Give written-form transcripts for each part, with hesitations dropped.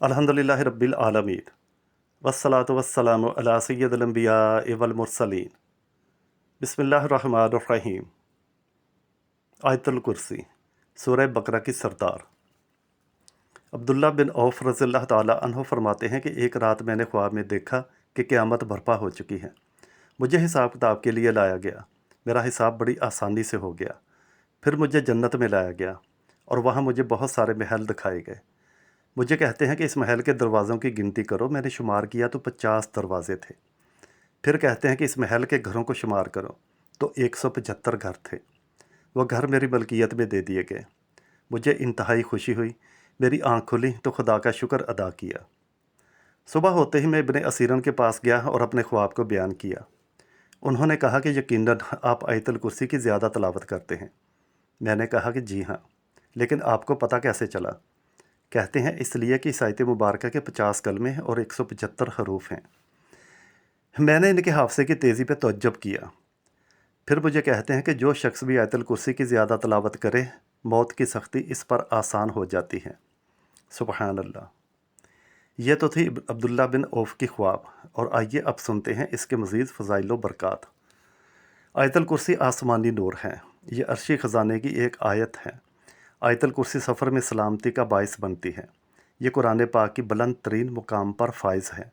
अल्हम्दुलिल्लाहि रब्बिल आलमीन वस्सलातु वस्सलामु अला सय्यिदिल अंबियाइ वल मुरसलीन बिस्मिल्लाहिर रहमानिर रहीम। आयतुल कुर्सी सूरह बकरा की सरदार। अब्दुल्ला बिन औफ रज़ियल्लाहु ताला अन्हु फरमाते हैं कि एक रात मैंने ख्वाब में देखा कि क़यामत बर्पा हो चुकी है। मुझे हिसाब किताब के लिए लाया गया। मेरा हिसाब बड़ी आसानी से हो गया। फिर मुझे जन्नत में लाया गया और वहाँ मुझे बहुत सारे महल दिखाए गए। मुझे कहते हैं कि इस महल के दरवाज़ों की गिनती करो। मैंने शुमार किया तो 50 दरवाजे थे। फिर कहते हैं कि इस महल के घरों को शुमार करो तो 175 घर थे। वो घर मेरी मलकियत में दे दिए गए। मुझे इंतहाई खुशी हुई। मेरी आँख खुली तो खुदा का शुक्र अदा किया। सुबह होते ही मैं इब्ने असीरन के पास गया और अपने ख्वाब को बयान किया। उन्होंने कहा कि यकीनन आप आयतुल कुर्सी की ज़्यादा तलावत करते हैं। मैंने कहा कि जी हाँ, लेकिन आपको पता कैसे चला? कहते हैं इसलिए कि इस आयत मुबारक के 50 कलमे और 175 हरूफ हैं। मैंने इनके हाफ़ज़े की तेज़ी पे तअज्जुब किया। फिर मुझे कहते हैं कि जो शख्स भी आयतुल कुर्सी की ज़्यादा तलावत करे, मौत की सख्ती इस पर आसान हो जाती है। सुबहान अल्लाह। ये तो थी अब्दुल्ला बिन औफ की ख्वाब, और आइए अब सुनते हैं इसके मज़ीद फ़ज़ाइल व बरक़ात। आयतुल कुर्सी आसमानी नूर है। ये अर्शी ख़ज़ाने की एक आयत है। आयतुल कुर्सी सफ़र में सलामती का बाइस बनती है। ये कुरान पाक की बुलंद तरीन मुकाम पर फाइज़ है।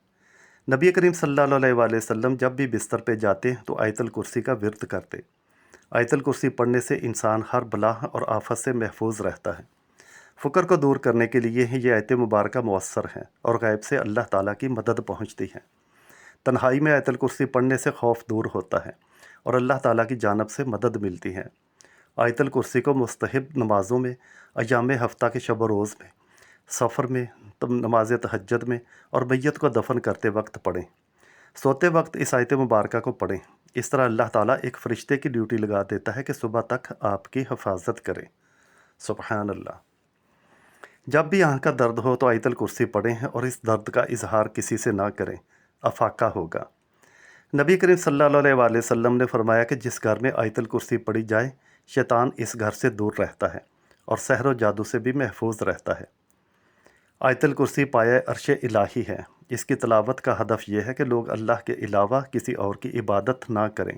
नबी करीम सल्लल्लाहु अलैहि वसल्लम जब भी बिस्तर पे जाते तो आयतुल कुर्सी का विर्द करते। आयतुल कुर्सी पढ़ने से इंसान हर बला और आफत से महफूज रहता है। फ़ुकर को दूर करने के लिए ये आयत मुबारक मुयस्सर है और गैब से अल्लाह ताला की मदद पहुँचती है। तन्हाई में आयतुल कुर्सी पढ़ने से खौफ दूर होता है और अल्लाह ताला की जानब से मदद मिलती है। आयतुल कुर्सी को मुस्तहब नमाज़ों में, अयाम हफ्ता के शब व रोज़ में, सफ़र में, नमाज तहज्जुद में और मैयत को दफन करते वक्त पढ़ें। सोते वक्त इस आयत मुबारक को पढ़ें। इस तरह अल्लाह ताला एक फ़रिश्ते की ड्यूटी लगा देता है कि सुबह तक आपकी हिफाजत करे। सुबहान अल्लाह। जब भी आँख का दर्द हो तो आयतुल कुर्सी पढ़ें और इस दर्द का इजहार किसी से ना करें, अफाका होगा। नबी करीम सल्लल्लाहु अलैहि वसल्लम ने फरमाया कि जिस घर में आयतुल कुर्सी पढ़ी जाए, शैतान इस घर से दूर रहता है और सहर व जादू से भी महफूज रहता है। आयतुल कुर्सी पाया अर्श इलाही है। इसकी तलावत का हदफ यह है कि लोग अल्लाह के अलावा किसी और की इबादत ना करें,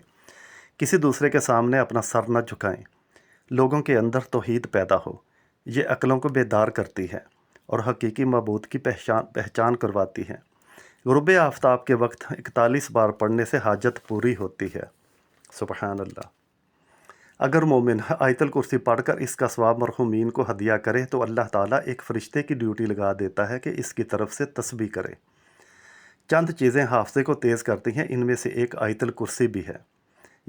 किसी दूसरे के सामने अपना सर न झुकाएं, लोगों के अंदर तौहीद पैदा हो। ये अक्लों को बेदार करती है और हकीकी मबूद की पहचान करवाती है। गुरूब आफ्ताब के वक्त 41 बार पढ़ने से हाजत पूरी होती है। सुबहान अल्लाह। अगर मोमिन आयतुल कुर्सी पढ़कर इसका सवाब मरहूमीन को हदिया करे तो अल्लाह ताला एक फ़रिश्ते की ड्यूटी लगा देता है कि इसकी तरफ से तस्बीह करे। चंद चीज़ें हाफ़ज़े को तेज़ करती हैं, इनमें से एक आयतुल कुर्सी भी है।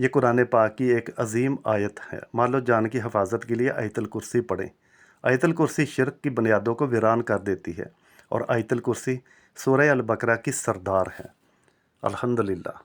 ये कुरान पाक की एक अजीम आयत है। मालो जान की हिफाजत के लिए आयतुल कुर्सी पढ़ें। आयतुल कुर्सी शिर्क की बुनियादों को वीरान कर देती है और आयतुल कुर्सी सूरह अल बकरा की सरदार है। अल्हम्दुलिल्लाह।